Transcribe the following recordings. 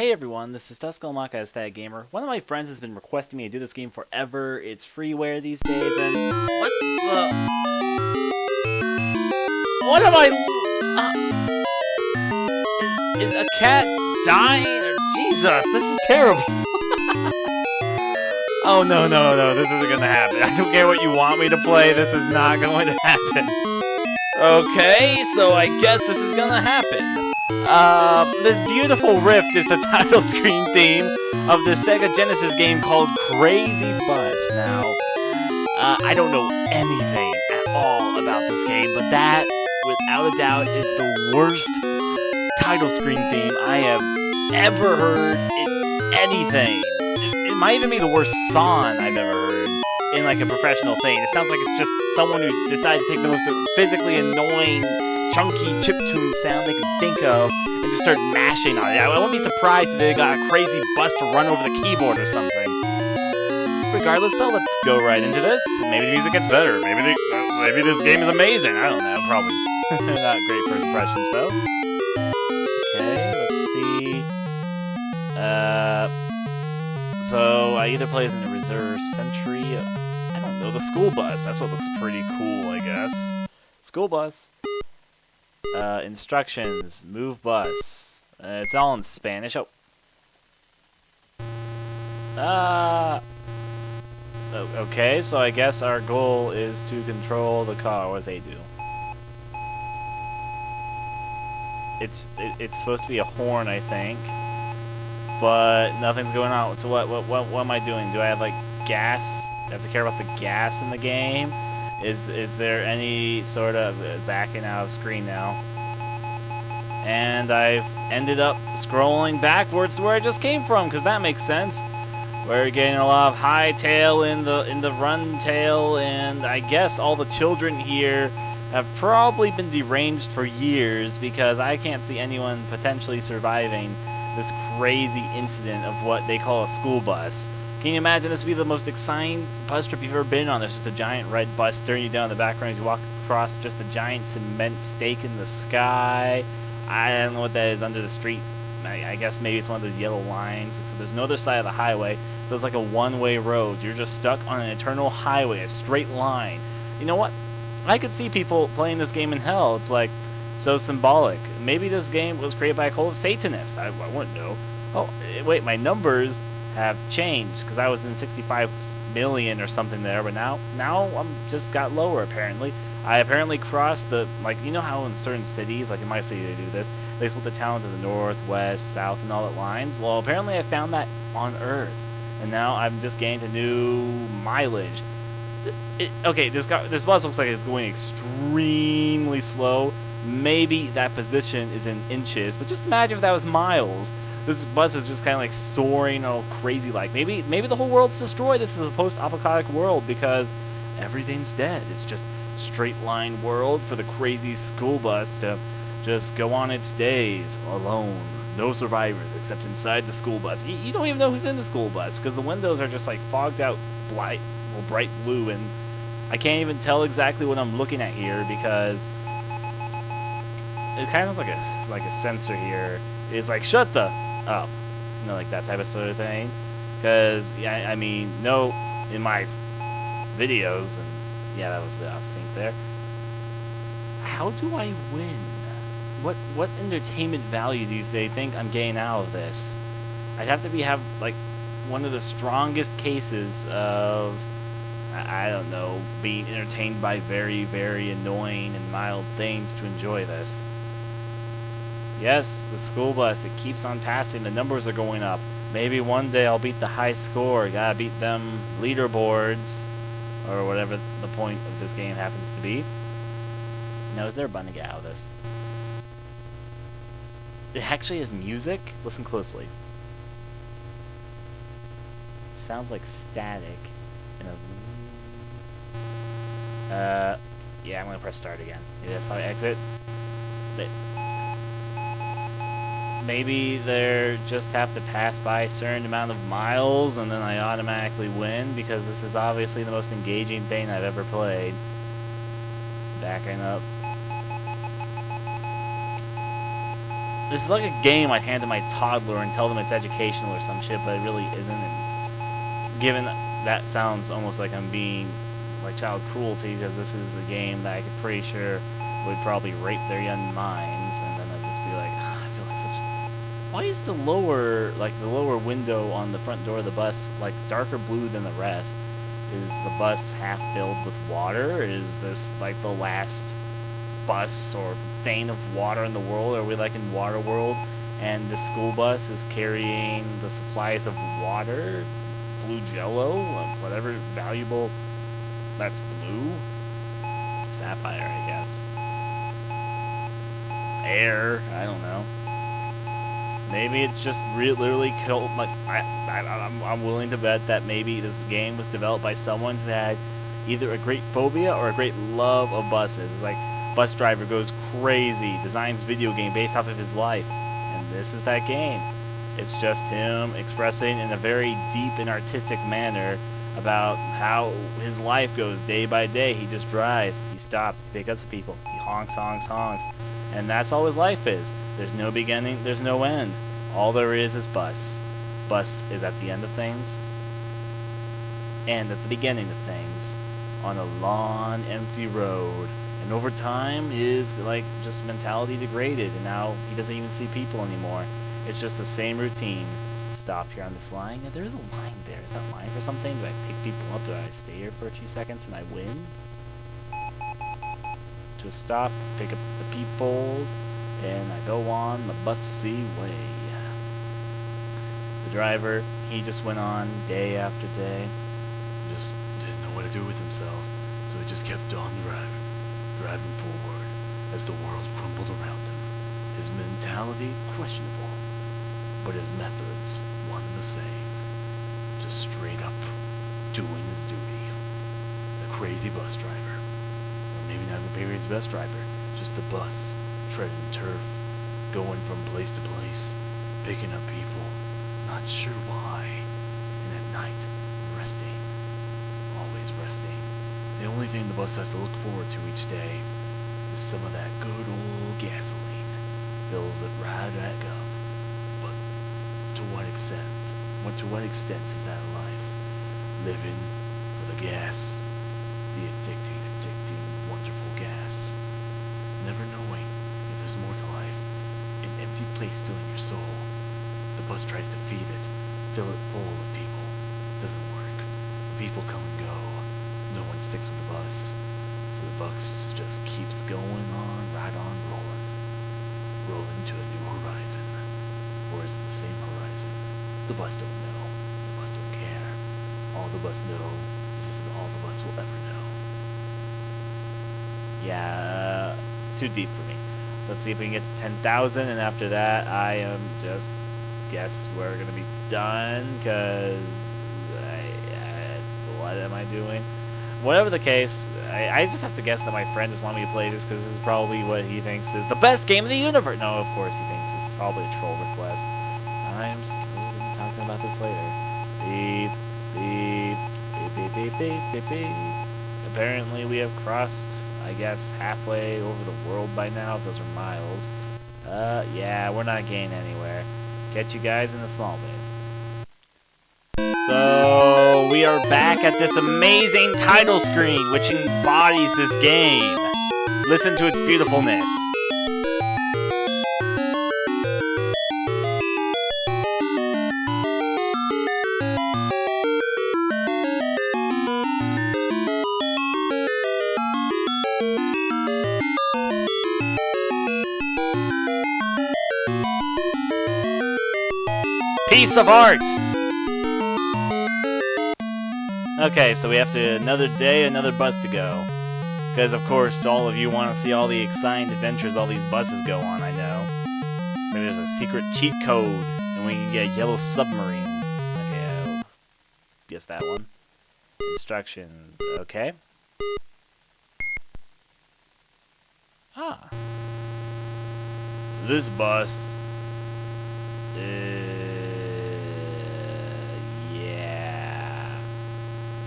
Hey everyone, this is Tuscalmaca as that gamer. One of my friends has been requesting me to do this game forever. It's freeware these days, and what am I? Is a cat dying? Jesus, this is terrible. Oh no, this isn't gonna happen. I don't care what you want me to play. This is not going to happen. Okay, so I guess this is gonna happen. This beautiful rift is the title screen theme of the Sega Genesis game called Crazybus. Now, I don't know anything at all about this game, but that, without a doubt, is the worst title screen theme I have ever heard in anything. It might even be the worst song I've ever heard in like a professional thing. It sounds like it's just someone who decided to take the most physically annoying chunky chiptune sound they could think of and just start mashing on it. I wouldn't be surprised if they got a crazy bus to run over the keyboard or something. Regardless though, let's go right into this. Maybe the music gets better. Maybe this game is amazing. I don't know. Probably not great first impressions though. Okay, let's see. So I either play as in a reserve sentry. I don't know, the school bus. That's what looks pretty cool, I guess. School bus. Instructions, move bus. It's all in Spanish. Okay, so I guess our goal is to control the car. What does A do? It's supposed to be a horn, I think, but nothing's going on. So what am I doing? Do I have like gas? Do I have to care about the gas in the game? Is there any sort of backing out of screen now? And I've ended up scrolling backwards to where I just came from, because that makes sense. We're getting a lot of high tail in the run tail, and I guess all the children here have probably been deranged for years, because I can't see anyone potentially surviving this crazy incident of what they call a school bus. Can you imagine this would be the most exciting bus trip you've ever been on? There's just a giant red bus staring you down in the background as you walk across just a giant cement stake in the sky. I don't know what that is under the street. I guess maybe it's one of those yellow lines. So there's no other side of the highway, so it's like a one-way road. You're just stuck on an eternal highway, a straight line. You know what? I could see people playing this game in hell. It's like so symbolic. Maybe this game was created by a cult of Satanists. I wouldn't know. Oh, wait, my numbers have changed because I was in 65 million or something there, but now I'm just got lower apparently. I apparently crossed the, like, you know how in certain cities, like in my city they do this, they split the town to the north, west, south, and all that lines. Well, apparently I found that on Earth, and now I'm just getting to new mileage. Okay, this bus looks like it's going extremely slow. Maybe that position is in inches, but just imagine if that was miles. This bus is just kind of like soaring all crazy like. Maybe the whole world's destroyed. This is a post-apocalyptic world because everything's dead. It's just straight line world for the crazy school bus to just go on its days alone. No survivors except inside the school bus. You don't even know who's in the school bus because the windows are just like fogged out bright blue, and I can't even tell exactly what I'm looking at here because it's kind of like a sensor here. It's like shut the up, you know, like that type of sort of thing. Because yeah, I mean, no, in my videos, and yeah, that was a bit off sync there. How do I win? What entertainment value do they think I'm getting out of this? I'd have to have like one of the strongest cases of, I don't know, being entertained by very, very annoying and mild things to enjoy this. Yes, the school bus, it keeps on passing. The numbers are going up. Maybe one day I'll beat the high score. Gotta beat them leaderboards, or whatever the point of this game happens to be. Now, is there a button to get out of this? It actually has music. Listen closely. It sounds like static. Yeah, I'm gonna press start again. Maybe that's how I exit. Maybe they just have to pass by a certain amount of miles and then I automatically win because this is obviously the most engaging thing I've ever played. Backing up. This is like a game I'd hand to my toddler and tell them it's educational or some shit, but it really isn't. And given that sounds almost like I'm being like child cruelty, because this is a game that I'm pretty sure would probably rape their young minds, and then I'd just be like, I feel like such. Why is the lower window on the front door of the bus like darker blue than the rest? Is the bus half filled with water? Is this like the last bus or vein of water in the world? Are we like in Water World, and the school bus is carrying the supplies of water, blue jello, whatever valuable that's blue? Sapphire, I guess. Air, I don't know. Maybe it's just literally killed. Like I'm willing to bet that maybe this game was developed by someone who had either a great phobia or a great love of buses. It's like bus driver goes crazy, designs video game based off of his life, and this is that game. It's just him expressing in a very deep and artistic manner about how his life goes day by day. He just drives, he stops, he picks up people, he honks, honks, honks. And that's all his life is. There's no beginning, there's no end. All there is bus. Bus is at the end of things, and at the beginning of things, on a long, empty road. And over time, his like just mentality degraded, and now he doesn't even see people anymore. It's just the same routine. Stop here on this line. Yeah, there is a line there. Is that line for something? Do I pick people up? Do I stay here for a few seconds and I win? Just stop, pick up the peoples, and I go on the busy way. The driver, he just went on day after day. Just didn't know what to do with himself, so he just kept on driving forward as the world crumbled around him. His mentality questionable, but his methods one and the same. Just straight up doing his duty. The crazy bus driver. Maybe not the crazy bus driver, just the bus, treading turf, going from place to place, picking up people, not sure why, and at night, resting, always resting. The only thing the bus has to look forward to each day is some of that good old gasoline. Fills it right back up. But to what extent? To what extent is that life? Living for the gas, the addicting, wonderful gas. Never knowing if there's more to life. An empty place filling your soul. The bus tries to feed it, fill it full of people. Doesn't work. People come and go. No one sticks with the bus. So the bus just keeps going on, right on rolling. Rolling to a new horizon. Or is it the same horizon? The bus don't know. The bus don't care. All the bus know is this is all the bus will ever know. Yeah, too deep for me. Let's see if we can get to 10,000, and after that, I am just guess we're gonna be done, because what am I doing? Whatever the case, I just have to guess that my friend just wanted me to play this, because this is probably what he thinks is the best game in the universe. No, of course he thinks this is probably a troll request. I'm gonna talk to him about this later. Beep, beep, beep, beep, beep, beep, beep. Apparently we have crossed, I guess, halfway over the world by now. Those are miles. Yeah, we're not getting anywhere. Catch you guys in the small bit. So, we are back at this amazing title screen, which embodies this game. Listen to its beautifulness. Piece of art! Okay, so we have to another day, another bus to go. Because, of course, all of you want to see all the exciting adventures all these buses go on, I know. Maybe there's a secret cheat code, and we can get a yellow submarine. Okay, I'll guess that one. Instructions, okay. Ah. This bus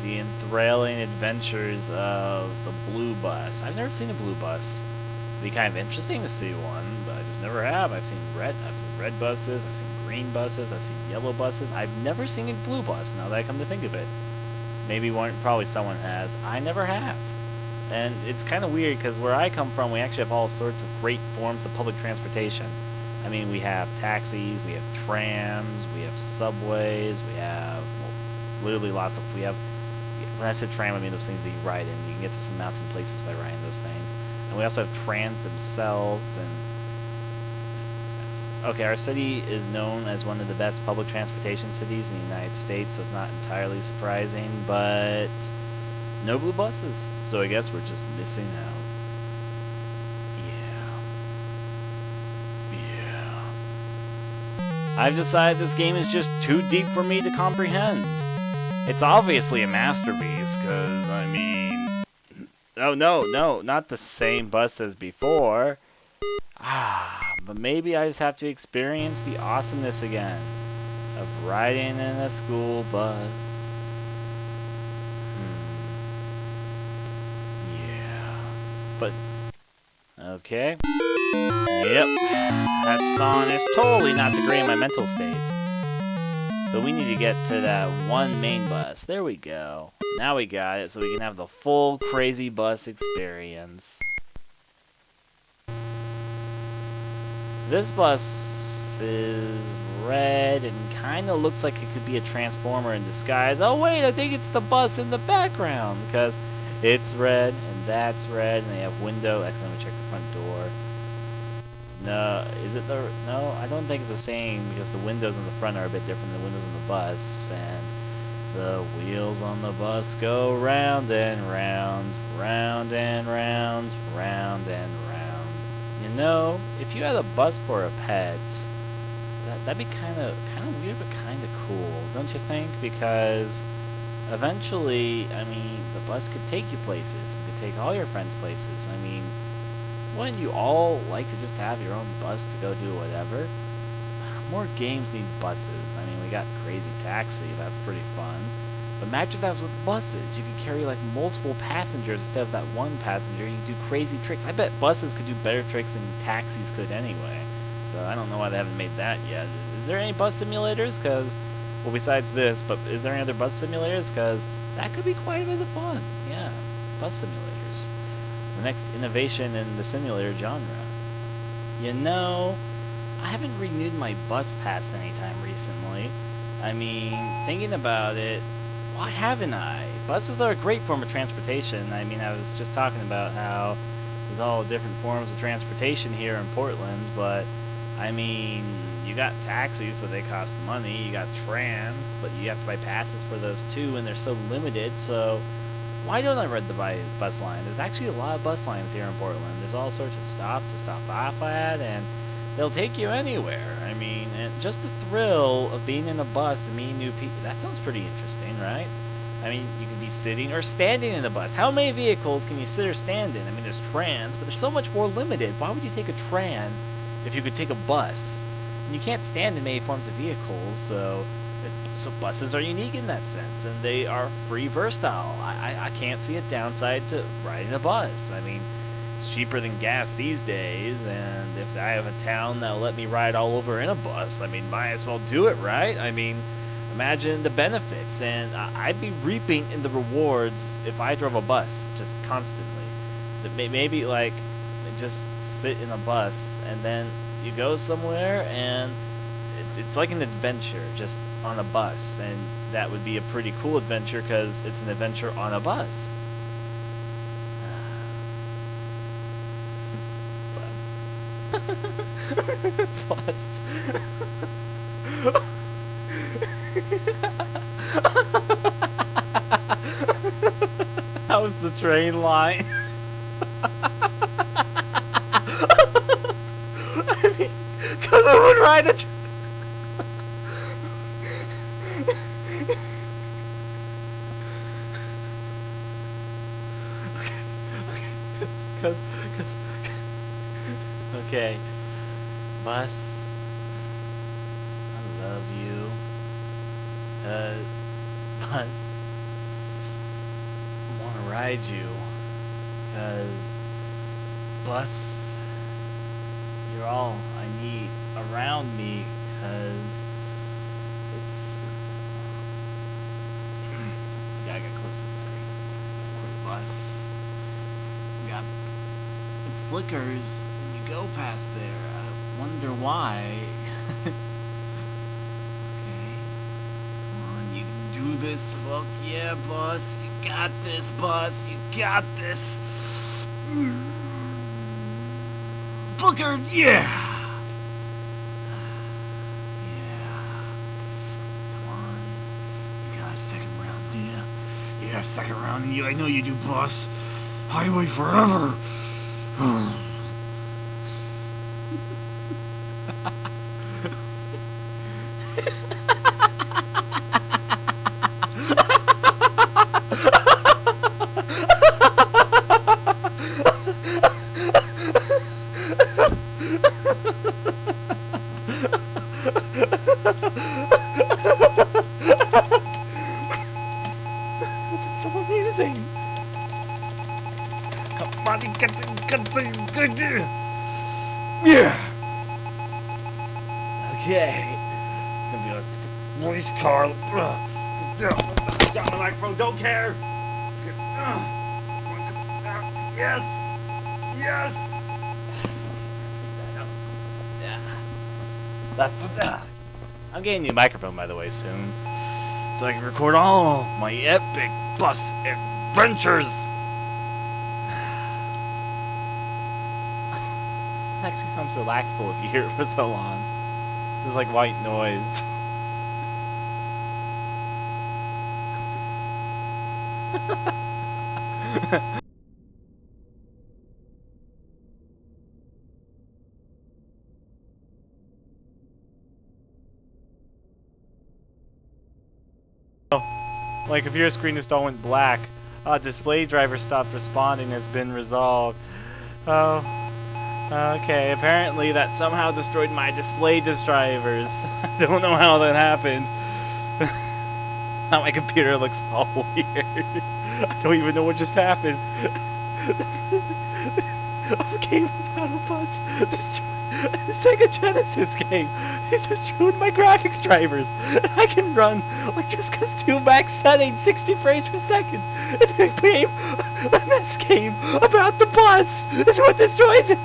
The enthralling adventures of the blue bus. I've never seen a blue bus. It'd be kind of interesting to see one, but I just never have. I've seen red buses, I've seen green buses, I've seen yellow buses. I've never seen a blue bus, now that I come to think of it. Maybe probably someone has. I never have. And it's kind of weird because where I come from, we actually have all sorts of great forms of public transportation. I mean, we have taxis, we have trams, we have subways, we have, well, literally lots of, we have, when I said tram, I mean those things that you ride in. You can get to some mountain places by riding those things. And we also have trams themselves. And okay, our city is known as one of the best public transportation cities in the United States, so it's not entirely surprising, but no blue buses. So I guess we're just missing out. I've decided this game is just too deep for me to comprehend. It's obviously a masterpiece, because, I mean... Oh, no, not the same bus as before. But maybe I just have to experience the awesomeness again of riding in a school bus. Yeah. But, okay. Yep, that song is totally not to agree in my mental state. So we need to get to that one main bus. There we go. Now we got it, so we can have the full Crazybus experience. This bus is red and kind of looks like it could be a transformer in disguise. Oh wait, I think it's the bus in the background, because it's red and that's red, and they have window. Actually, let me check the front door. No, is it the... No, I don't think it's the same, because the windows in the front are a bit different than the windows on the bus, and the wheels on the bus go round and round, round and round, round and round. You know, if you had a bus for a pet, that'd be kind of weird, but kind of cool, don't you think? Because eventually, I mean, the bus could take you places. It could take all your friends places. I mean, wouldn't you all like to just have your own bus to go do whatever? More games need buses. I mean, we got Crazy Taxi, that's pretty fun. But imagine if that was with buses. You could carry like multiple passengers instead of that one passenger. You could do crazy tricks. I bet buses could do better tricks than taxis could anyway. So I don't know why they haven't made that yet. Is there any bus simulators? Because, well, besides this, but is there any other bus simulators? Because that could be quite a bit of fun. Yeah, bus simulators. The next innovation in the simulator genre. You know, I haven't renewed my bus pass anytime recently. I mean, thinking about it, why haven't I? Buses are a great form of transportation. I mean, I was just talking about how there's all different forms of transportation here in Portland, but I mean, you got taxis, but they cost money. You got trams, but you have to buy passes for those too, and they're so limited, so why don't I ride the bus line? There's actually a lot of bus lines here in Portland. There's all sorts of stops to stop off at, and they'll take you anywhere. I mean, and just the thrill of being in a bus and meeting new people, that sounds pretty interesting, right? I mean, you can be sitting or standing in a bus. How many vehicles can you sit or stand in? I mean, there's trams, but they're so much more limited. Why would you take a tram if you could take a bus? And you can't stand in many forms of vehicles, so buses are unique in that sense, and they are free versatile. I can't see a downside to riding a bus. I mean, it's cheaper than gas these days, and if I have a town that'll let me ride all over in a bus, I mean, might as well do it, right? I mean, imagine the benefits, and I'd be reaping in the rewards if I drove a bus just constantly. Maybe, like, just sit in a bus, and then you go somewhere, and it's like an adventure just on a bus, and that would be a pretty cool adventure because it's an adventure on a bus. Bus. How's the train line? I mean, because I would ride a Okay, bus, I love you, bus, I want to ride you, cause bus, you're are all I need around me, because it's... gotta get close to the screen. Or the bus. Got... It flickers when you go past there. I wonder why. Okay. Come on, you can do this. Fuck yeah, bus. You got this, bus. You got this. Flickered, yeah! Yeah. Come on. You got a second round, do ya? You got a second round in you? I know you do, boss. Highway forever! That's so amusing! Come on, you get the yeah! Okay. It's gonna be a police car. Got my microphone, don't care! Yes! Yes! Yeah. That's... I'm getting a new microphone, by the way, soon. So I can record all my epic bus adventures! It actually sounds relaxful if you hear it for so long. There's like white noise. My computer screen just all went black. Display driver stopped responding, has been resolved. Oh. Okay, apparently that somehow destroyed my display drivers. I don't know how that happened. Now my computer looks all weird. I don't even know what just happened. Game Battle Bots destroyed the Sega Genesis game. It just ruined my graphics drivers. I can run like just cause 2 max settings, 60 frames per second. And the game, this game about the bus is what destroys it.